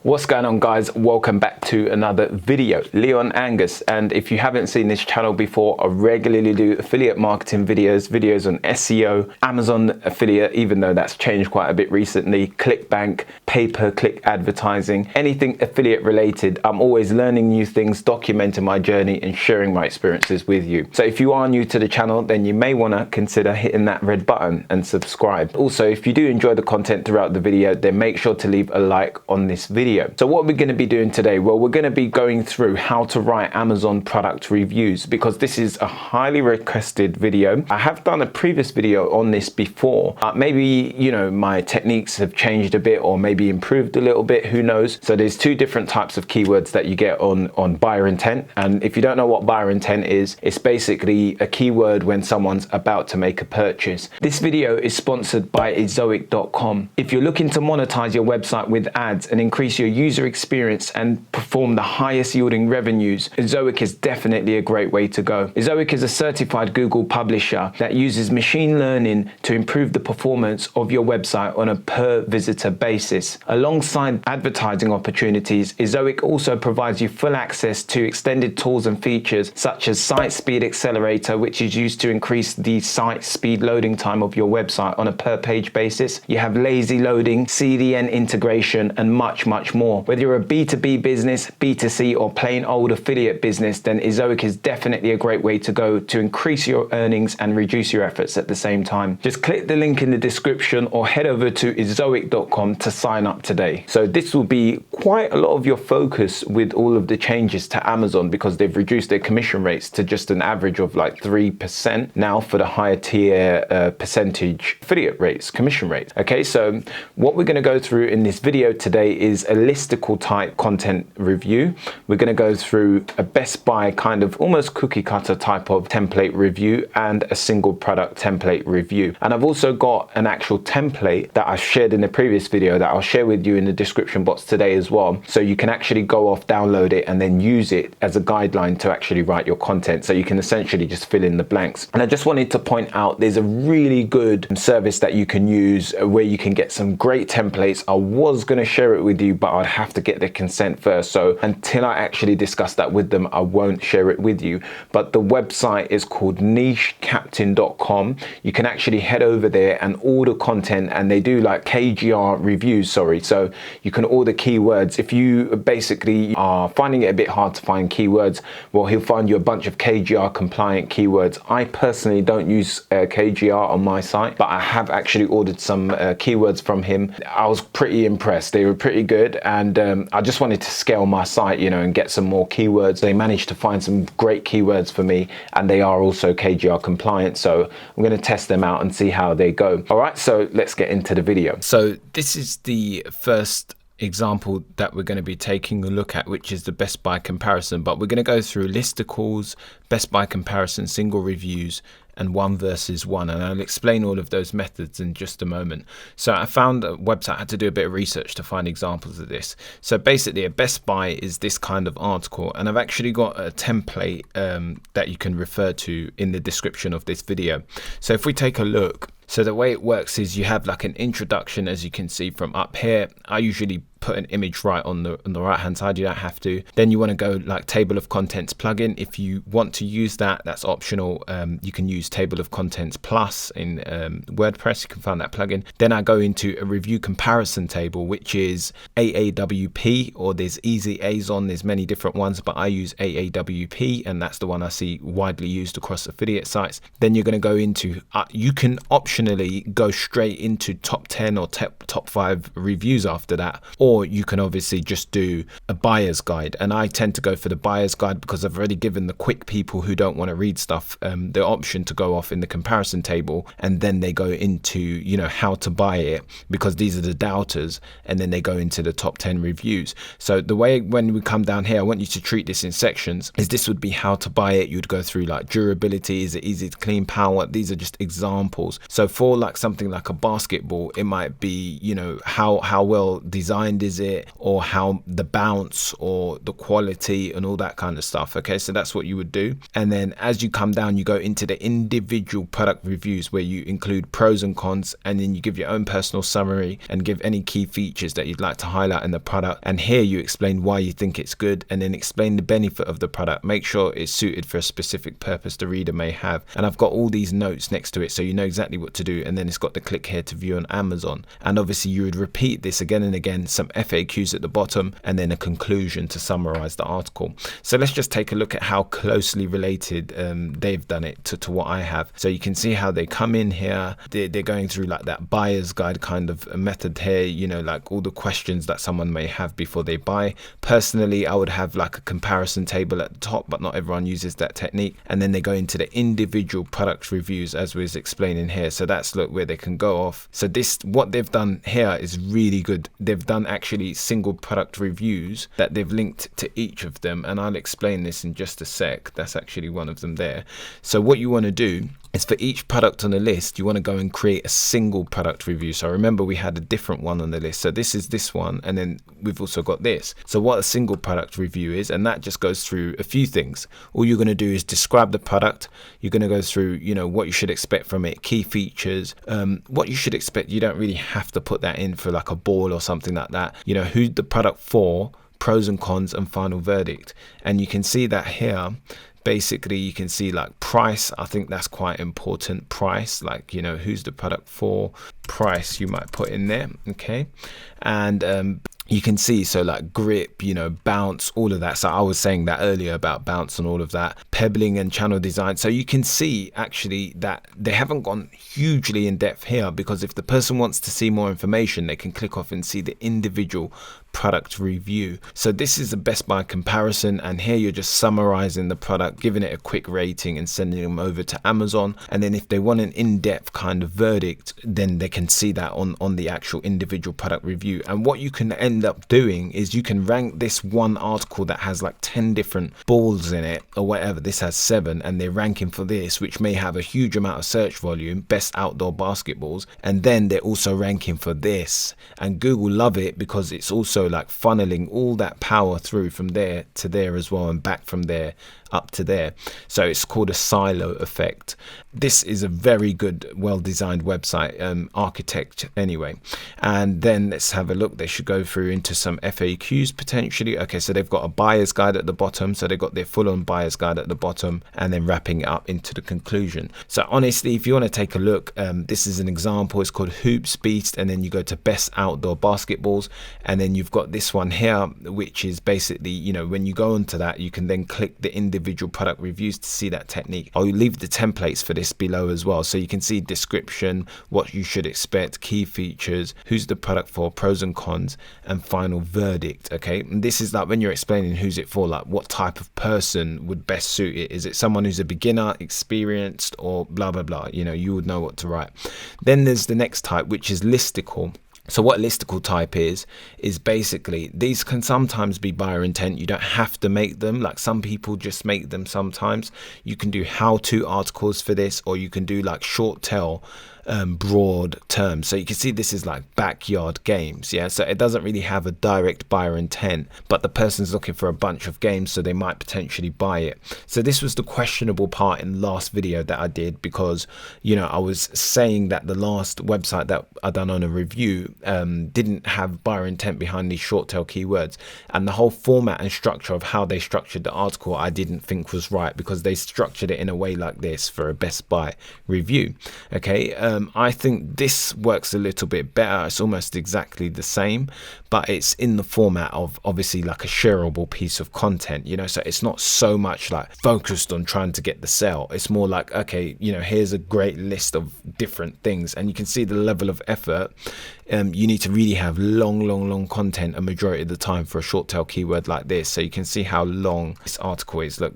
What's going on, guys? Welcome back to another video. Leon Angus, and if you haven't seen this channel before, I regularly do affiliate marketing videos on SEO, Amazon affiliate, even though that's changed quite a bit recently, ClickBank, pay-per-click advertising, anything affiliate related. I'm always learning new things, documenting my journey and sharing my experiences with you. So if you are new to the channel, then you may want to consider hitting that red button and subscribe. Also, if you do enjoy the content throughout the video, then make sure to leave a like on this video. So what we're going to be doing today, well, we're going to be going through how to write Amazon product reviews, because this is a highly requested video. I have done a previous video on this before. Maybe, you know, my techniques have changed a bit or maybe improved a little bit, who knows. So there's two different types of keywords that you get on buyer intent. And if you don't know what buyer intent is, it's basically a keyword when someone's about to make a purchase. This video is sponsored by Azoic.com. If you're looking to monetize your website with ads and increase your user experience and perform the highest yielding revenues, Azoic is definitely a great way to go. Azoic is a certified Google publisher that uses machine learning to improve the performance of your website on a per visitor basis. Alongside advertising opportunities, Azoic also provides you full access to extended tools and features such as Site Speed Accelerator, which is used to increase the site speed loading time of your website on a per page basis. You have lazy loading, CDN integration, and much more. Whether you're a B2B business, B2C, or plain old affiliate business, then Azoic is definitely a great way to go to increase your earnings and reduce your efforts at the same time. Just click the link in the description or head over to Azoic.com to sign up today. So this will be quite a lot of your focus with all of the changes to Amazon, because they've reduced their commission rates to just an average of like 3% now for the higher tier percentage affiliate rates, commission rates. Okay, so what we're going to go through in this video today is a listicle type content review. We're going to go through a Best Buy kind of almost cookie cutter type of template review and a single product template review. And I've also got an actual template that I shared in the previous video that I'll share with you in the description box today as well. So you can actually go off, download it, and then use it as a guideline to actually write your content. So you can essentially just fill in the blanks. And I just wanted to point out there's a really good service that you can use where you can get some great templates. I was going to share it with you, but I'd have to get their consent first. So until I actually discuss that with them, I won't share it with you. But the website is called nichecaptain.com. You can actually head over there and order content, and they do like KGR reviews, so you can order keywords. If you basically are finding it a bit hard to find keywords, well, he'll find you a bunch of KGR compliant keywords. I personally don't use KGR on my site, but I have actually ordered some keywords from him. I was pretty impressed. They were pretty good, and I just wanted to scale my site, you know, and get some more keywords. They managed to find some great keywords for me, and they are also KGR compliant, so I'm going to test them out and see how they go. All right, so let's get into the video. So this is the first example that we're going to be taking a look at, which is the Best Buy comparison, but we're going to go through listicles, Best Buy comparison, single reviews, and one versus one, and I'll explain all of those methods in just a moment. So I found a website, I had to do a bit of research to find examples of this. So basically a Best Buy is this kind of article, and I've actually got a template that you can refer to in the description of this video. So if we take a look, so the way it works is you have like an introduction, as you can see from up here. I usually put an image right on the right hand side, you don't have to. Then you want to go like table of contents plugin. If you want to use that, that's optional. You can use table of contents plus in WordPress, you can find that plugin. Then I go into a review comparison table, which is AAWP, or there's Easy Azon, there's many different ones, but I use AAWP, and that's the one I see widely used across affiliate sites. Then you're going to go into, you can optionally go straight into top 10 or top 5 reviews after that, or you can obviously just do a buyer's guide, and I tend to go for the buyer's guide because I've already given the quick people who don't want to read stuff the option to go off in the comparison table, and then they go into, you know, how to buy it, because these are the doubters, and then they go into the top 10 reviews. So the way, when we come down here, I want you to treat this in sections, is this would be how to buy it. You'd go through like durability, is it easy to clean, power. These are just examples. So for like something like a basketball, it might be, you know, how well designed trend is it, or how the bounce or the quality and all that kind of stuff. Okay, so that's what you would do. And then as you come down, you go into the individual product reviews where you include pros and cons, and then you give your own personal summary and give any key features that you'd like to highlight in the product. And here you explain why you think it's good, and then explain the benefit of the product. Make sure it's suited for a specific purpose the reader may have. And I've got all these notes next to it so you know exactly what to do. And then it's got the click here to view on Amazon. And obviously you would repeat this again and again, some FAQs at the bottom, and then a conclusion to summarize the article. So let's just take a look at how closely related they've done it to what I have. So you can see how they come in here. They're going through like that buyer's guide kind of a method here, you know, like all the questions that someone may have before they buy. Personally, I would have like a comparison table at the top, but not everyone uses that technique. And then they go into the individual product reviews as we was explaining here. So that's look where they can go off. So this, what they've done here is really good. They've done actually single product reviews that they've linked to each of them, and I'll explain this in just a sec. That's actually one of them there. So what you want to do is for each product on the list, you want to go and create a single product review. So remember we had a different one on the list. So this is this one, and then we've also got this. So what a single product review is, and that just goes through a few things. All you're going to do is describe the product. You're going to go through, you know, what you should expect from it, key features, what you should expect. You don't really have to put that in for like a ball or something like that. You know, who's the product for, pros and cons, and final verdict. And you can see that here. Basically, you can see like price. I think that's quite important. Price, like, you know, who's the product for, price you might put in there. Okay. And you can see, so like grip, you know, bounce, all of that. So I was saying that earlier about bounce and all of that, pebbling and channel design. So you can see actually that they haven't gone hugely in depth here, because if the person wants to see more information, they can click off and see the individual product review. So this is a Best Buy comparison, and here you're just summarizing the product, giving it a quick rating and sending them over to Amazon. And then if they want an in-depth kind of verdict, then they can see that on the actual individual product review. And what you can end up doing is you can rank this one article that has like 10 different balls in it or whatever. This has 7, and they're ranking for this, which may have a huge amount of search volume, best outdoor basketballs, and then they're also ranking for this. And Google love it because it's also like funneling all that power through from there to there as well, and back from there up to there. So it's called a silo effect. This is a very good, well-designed website, architect anyway. And then let's have a look. They should go through into some FAQs potentially. Okay, so they've got a buyer's guide at the bottom. So they've got their full-on buyer's guide at the bottom, and then wrapping it up into the conclusion. So honestly, if you want to take a look, this is an example. It's called Hoops Beast, and then you go to best outdoor basketballs, and then you've got this one here, which is basically, you know, when you go onto that, you can then click the individual product reviews to see that technique. I'll leave the templates for this below as well, so you can see description, what you should expect, key features, who's the product for, pros and cons, and final verdict. Okay, and this is like when you're explaining who's it for, like what type of person would best suit it. Is it someone who's a beginner, experienced, or blah blah blah? You know, you would know what to write. Then there's the next type, which is listicle. So what listicle type is basically, these can sometimes be buyer intent. You don't have to make them. Like some people just make them sometimes. You can do how-to articles for this, or you can do like short tail broad terms. So you can see this is like backyard games. Yeah, so it doesn't really have a direct buyer intent, but the person's looking for a bunch of games, so they might potentially buy it. So this was the questionable part in the last video that I did, because, you know, I was saying that the last website that I done on a review didn't have buyer intent behind these short tail keywords, and the whole format and structure of how they structured the article I didn't think was right, because they structured it in a way like this for a Best Buy review. Okay, I think this works a little bit better. It's almost exactly the same, but it's in the format of obviously like a shareable piece of content, you know, so it's not so much like focused on trying to get the sale. It's more like, okay, you know, here's a great list of different things, and you can see the level of effort. You need to really have long content a majority of the time for a short tail keyword like this. So you can see how long this article is. Look,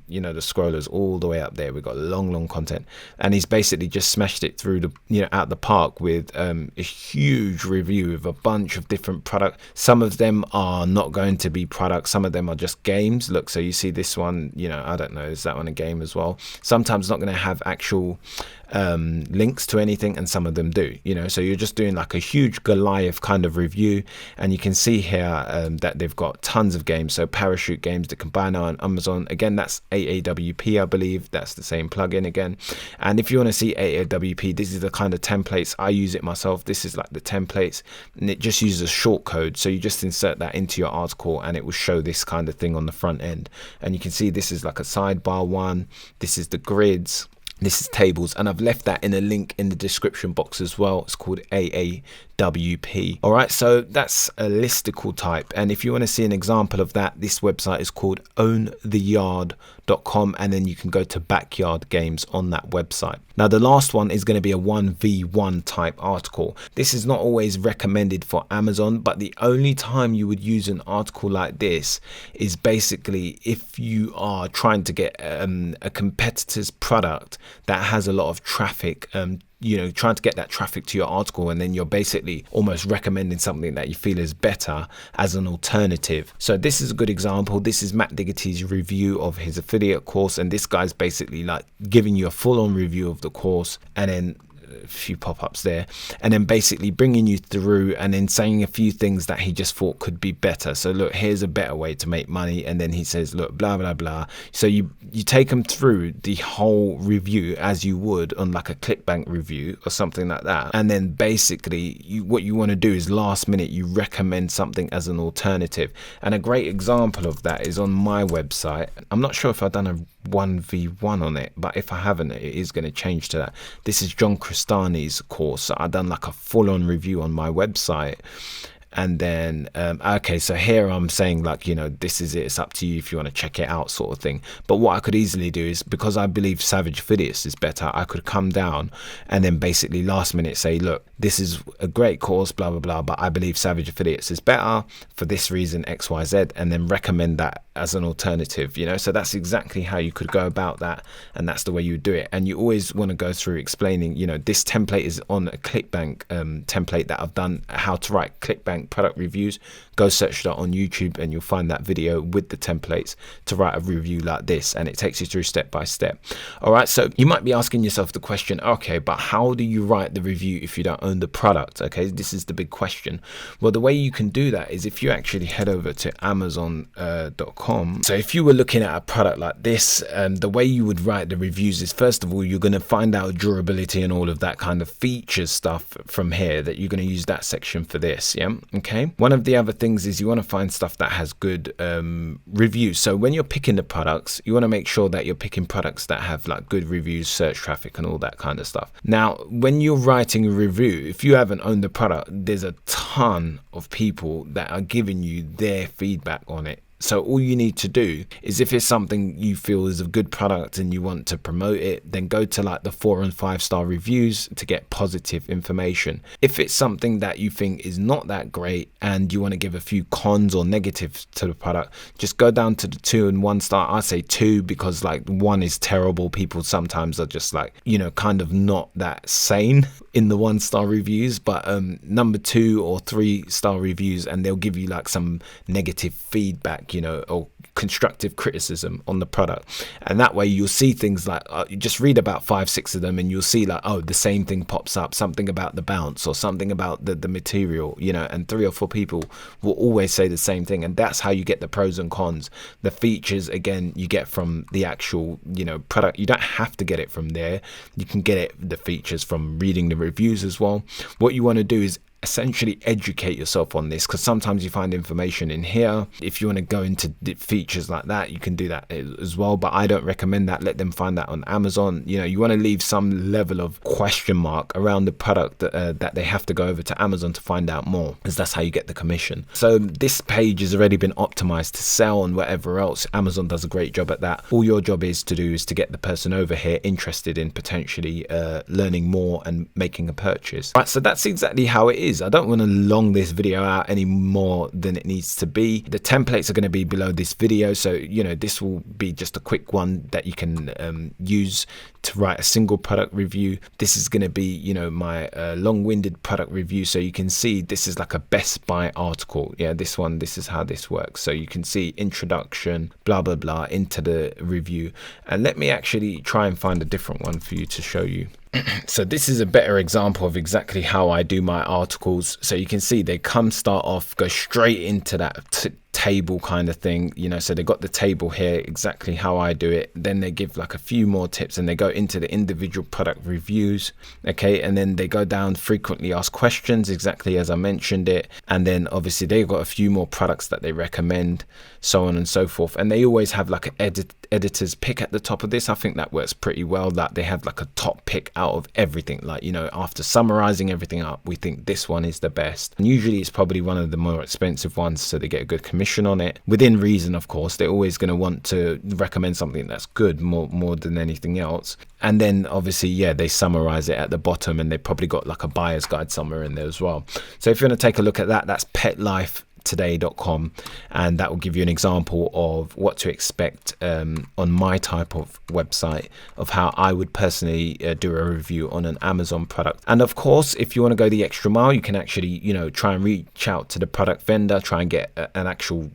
you know, the scrollers all the way up there. We've got long content, and he's basically just smashed it through the, you know, out the park with a huge review of a bunch of different products. Some of them are not going to be products, some of them are just games. Look, so you see this one, you know, I don't know, is that one a game as well? Sometimes not going to have actual links to anything, and some of them do, you know. So you're just doing like a huge Goliath kind of review, and you can see here that they've got tons of games. So parachute games that can buy now on Amazon. Again, that's AAWP, I believe. That's the same plugin again. And if you want to see AAWP, this is the kind of templates. I use it myself. This is like the templates, and it just uses a short code. So you just insert that into your article, and it will show this kind of thing on the front end. And you can see this is like a sidebar one. This is the grids. This is tables, and I've left that in a link in the description box as well. It's called AAWP. All right, so that's a listicle type, and if you want to see an example of that, this website is called owntheyard.com, and then you can go to backyard games on that website. Now the last one is going to be a 1v1 type article. This is not always recommended for Amazon, but the only time you would use an article like this is basically if you are trying to get a competitor's product that has a lot of traffic, you know, trying to get that traffic to your article, and then you're basically almost recommending something that you feel is better as an alternative. So this is a good example. This is Matt Diggerty's review of his affiliate course, and this guy's basically like giving you a full-on review of the course, and then a few pop-ups there, and then basically bringing you through and then saying a few things that he just thought could be better. So look, here's a better way to make money, and then he says, look, blah blah blah. So you take them through the whole review as you would on like a ClickBank review or something like that, and then basically what you want to do is last minute you recommend something as an alternative. And a great example of that is on my website. I'm not sure if I've done a 1v1 on it, but if I haven't, it is going to change to that. This is John Cristani's course. So I've done like a full-on review on my website, and then okay, so here I'm saying like, you know, this is it, it's up to you if you want to check it out, sort of thing. But what I could easily do is, because I believe Savage Affiliates is better, I could come down and then basically last minute say, look, this is a great course, blah blah blah, but I believe Savage Affiliates is better for this reason, XYZ, and then recommend that as an alternative, you know. So that's exactly how you could go about that, and that's the way you do it. And you always want to go through explaining, you know, this template is on a ClickBank template that I've done, how to write ClickBank product reviews. Go search that on YouTube and you'll find that video with the templates to write a review like this, and it takes you through step by step. All right, so you might be asking yourself the question, okay, but how do you write the review if you don't own the product? Okay, this is the big question. Well, the way you can do that is if you actually head over to Amazon.com. So if you were looking at a product like this, the way you would write the reviews is, first of all, you're going to find out durability and all of that kind of features stuff from here, that you're going to use that section for this. Yeah, okay. One of the other things is you want to find stuff that has good reviews. So when you're picking the products, you want to make sure that you're picking products that have like good reviews, search traffic, and all that kind of stuff. Now, when you're writing a review, if you haven't owned the product, there's a ton of people that are giving you their feedback on it. So all you need to do is, if it's something you feel is a good product and you want to promote it, then go to like the 4 and 5 star reviews to get positive information. If it's something that you think is not that great and you want to give a few cons or negatives to the product, just go down to the 2 and 1 star. I say 2 because like 1 is terrible. People sometimes are just like, you know, kind of not that sane in the 1 star reviews, but number 2 or 3 star reviews, and they'll give you like some negative feedback, you know, or constructive criticism on the product. And that way you'll see things like, you just read about 5-6 of them and you'll see like, oh, the same thing pops up, something about the bounce or something about the material, you know, and 3 or 4 people will always say the same thing. And that's how you get the pros and cons. The features, again, you get from the actual, you know, product. You don't have to get it from there. You can get it, the features, from reading the reviews as well. What you want to do is essentially educate yourself on this, because sometimes you find information in here. If you want to go into features like that, you can do that as well, but I don't recommend that. Let them find that on Amazon. You know, you want to leave some level of question mark around the product that they have to go over to Amazon to find out more, because that's how you get the commission. So this page has already been optimized to sell and whatever else. Amazon does a great job at that. All your job is to do is to get the person over here interested in potentially learning more and making a purchase. Right, so that's exactly how it is. I don't want to long this video out any more than it needs to be. The templates are going to be below this video, so you know this will be just a quick one that you can use to write a single product review. This is going to be, you know, my long-winded product review, so you can see this is like a Best Buy article. Yeah, this one, this is how this works. So you can see introduction, blah blah blah, into the review. And let me actually try and find a different one for you to show you. So this is a better example of exactly how I do my articles. So you can see they start off, go straight into that table kind of thing, you know. So they got the table here, exactly how I do it. Then they give like a few more tips and they go into the individual product reviews, okay, and then they go down frequently asked questions, exactly as I mentioned it. And then obviously they've got a few more products that they recommend, so on and so forth. And they always have like an editor's pick at the top of this. I think that works pretty well, that they have like a top pick out of everything. Like, you know, after summarizing everything up, we think this one is the best. And usually it's probably one of the more expensive ones, so they get a good commission on it, within reason, of course. They're always going to want to recommend something that's good more than anything else. And then obviously, yeah, they summarize it at the bottom, and they probably got like a buyer's guide somewhere in there as well. So if you want to take a look at that, that's petlifetoday.com, and that will give you an example of what to expect on my type of website, of how I would personally do a review on an Amazon product. And of course, if you want to go the extra mile, you can actually, you know, try and reach out to the product vendor, try and get an actual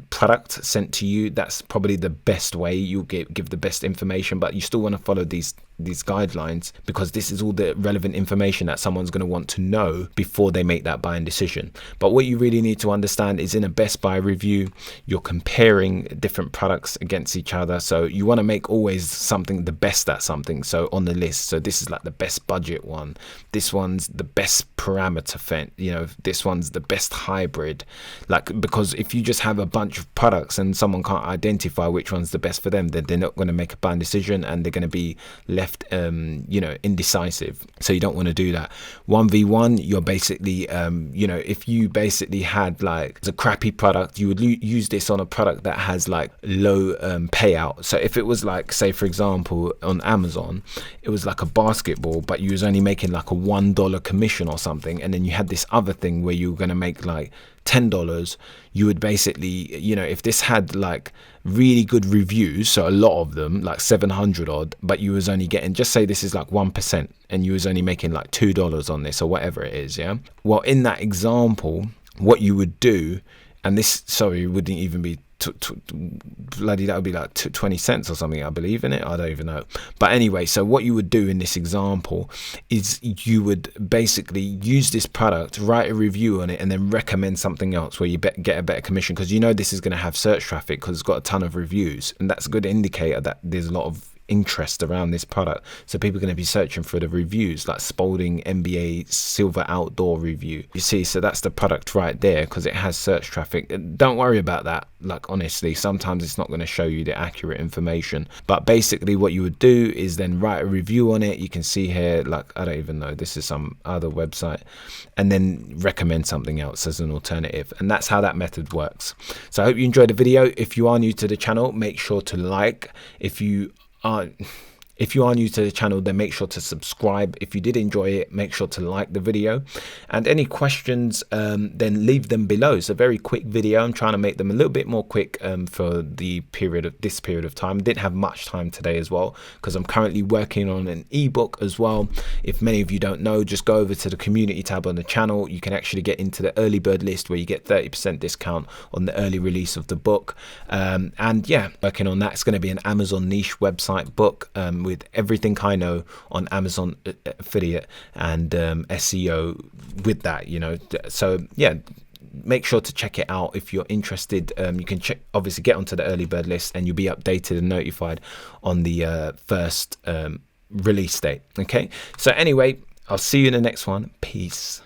product sent to you. That's probably the best way. You'll give the best information, but you still want to follow these guidelines, because this is all the relevant information that someone's going to want to know before they make that buying decision. But what you really need to understand is, in a Best Buy review, you're comparing different products against each other. So you want to make always something the best at something. So on the list, so this is like the best budget one, this one's the best parameter fence, you know, this one's the best hybrid. Like, because if you just have a bunch of products and someone can't identify which one's the best for them, then they're not going to make a buying decision, and they're going to be left you know, indecisive. So you don't want to do that. 1v1, you're basically you know, if you basically had like a crappy product, you would use this on a product that has like low payout. So if it was like, say for example, on Amazon, it was like a basketball, but you was only making like a $1 commission or something, and then you had this other thing where you were going to make like $10, you would basically, you know, if this had like really good reviews, so a lot of them, like 700 odd, but you was only getting, just say this is like 1%, and you was only making like $2 on this or whatever it is, yeah. Well, in that example, what you would do, and this, sorry, wouldn't even be bloody, that would be like 20 cents or something, I believe in it, I don't even know. But anyway, so what you would do in this example is you would basically use this product, write a review on it, and then recommend something else where you get a better commission, because you know this is going to have search traffic because it's got a ton of reviews, and that's a good indicator that there's a lot of interest around this product. So people are going to be searching for the reviews, like Spalding NBA Silver Outdoor review. You see, so that's the product right there, because it has search traffic. Don't worry about that. Like, honestly, sometimes it's not going to show you the accurate information. But basically what you would do is then write a review on it. You can see here, like, I don't even know, this is some other website, and then recommend something else as an alternative. And that's how that method works. So I hope you enjoyed the video. If you are new to the channel, make sure to like. If you are new to the channel, then make sure to subscribe. If you did enjoy it, make sure to like the video, and any questions then leave them below. It's a very quick video. I'm trying to make them a little bit more quick for this period of time. Didn't have much time today as well, because I'm currently working on an ebook as well. If many of you don't know, just go over to the community tab on the channel. You can actually get into the early bird list, where you get 30% discount on the early release of the book. And yeah, working on that. It's going to be an Amazon niche website book with everything I know on Amazon affiliate and SEO with that, you know. So yeah, make sure to check it out if you're interested. You can obviously get onto the early bird list, and you'll be updated and notified on the first release date. Okay, so anyway, I'll see you in the next one. Peace.